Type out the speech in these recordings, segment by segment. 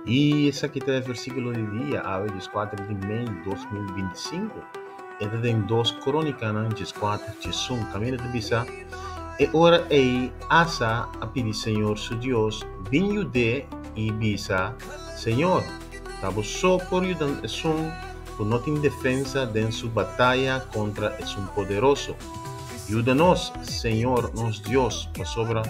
E esse aqui é o versículo de dia, Aves 4 de maio de 2025. Ele tem 2 crônicas, 4, 5, caminho de bisa. E ora ei asa a pedir Senhor su Deus, vinho de e bisa, Senhor, tabo só por ayudar es por não ter defesa de su batalha contra es poderoso. Ajuda-nos, Senhor, nos Deus, para sobra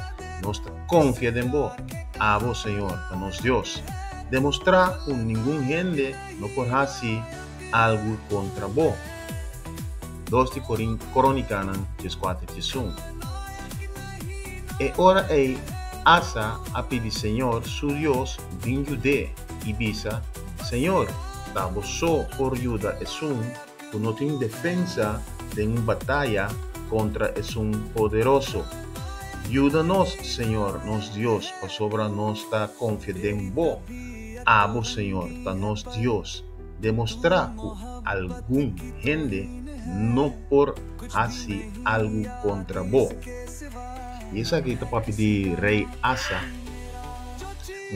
nossa confiança em vós. A vos, Senhor, a nos Deus. Demonstrar com nenhum gente não por fazer algo contra vós. 2 de Crônicas, 4 e 5. E ora ei, asa a pedir Senhor, su Deus, vinho de e bisa, Senhor, dá-vos só por ajuda por não ter defesa de uma batalha contra poderoso. Ajuda-nos, Senhor, nos Deus, para sobra nossa confiança em vós. A vos, Senhor, para nos Deus, demonstrar que algum gente não por fazer algo contra vós. E isso aqui está para pedir rei Asa,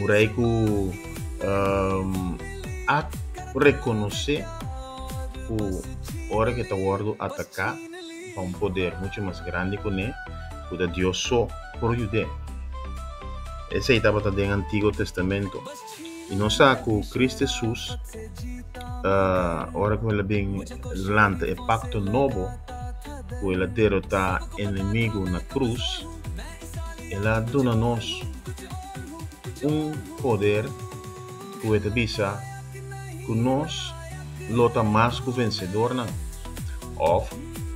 rei que a reconhecer que hora que está guardo atacar para poder muito mais grande que ele, que Deus só por ajudar. Esse aí estava também no Antigo Testamento. E nós sabemos que Cristo Jesus, hora que ele vem lança o pacto novo, que ele derrota inimigo na cruz, ele dona-nos poder que ele visa que nós lota mais que vencedor, não? Ou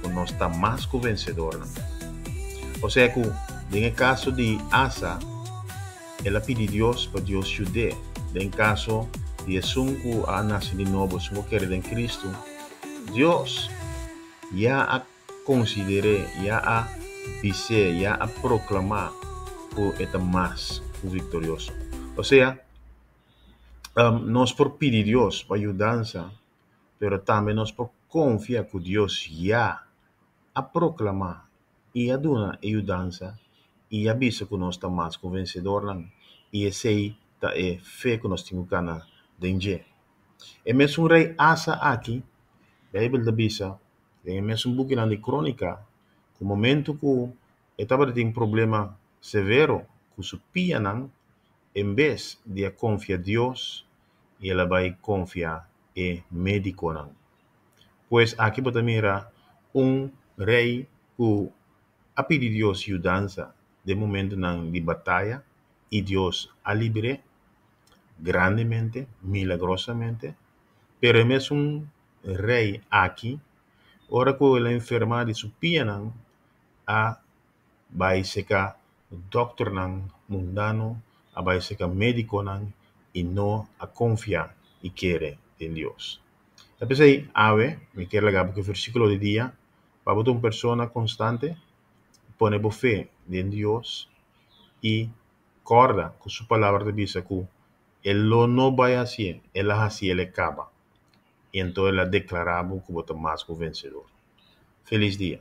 que nós está mais que vencedor, não? Ou seja, que no caso de Asa, ela pede a Deus para Deus ajudar. No caso de Jesus que ha nacido de novo, su querido en Cristo, Dios ya ha considerado, ya ha dice, ya ha proclamado que es más victorioso. O sea, nos por pedir Dios para ayudanza, pero también nos por confiar que Dios ya ha proclamado y ha dado ayudanza y ha visto que nos está más que vencedor. Y ese é fé que nós temos na dentro. E mesmo rei Asa aqui, a Bíblia da Bisa, é mesmo book de crônica, no momento que estava tendo problema severo com sua pia, em vez de confiar em Deus, ela vai confiar em médico. Pois aqui pode mirar rei que a pedir Deus ajudança de momento de batalha e Deus a libre grandemente, milagrosamente, pero es rei aquí, ahora que la enferma de su piano, a vai seca doctor mundano, a vai seca médico y no a confiar y quiere en Dios. Entonces ahí, me quiere legar porque el versículo de día, para una persona constante, pone fe en Dios y corda con su palabra de bisa que él no va a hacer, él hace, él acaba. Y entonces la declaramos como más vencedor. Feliz día.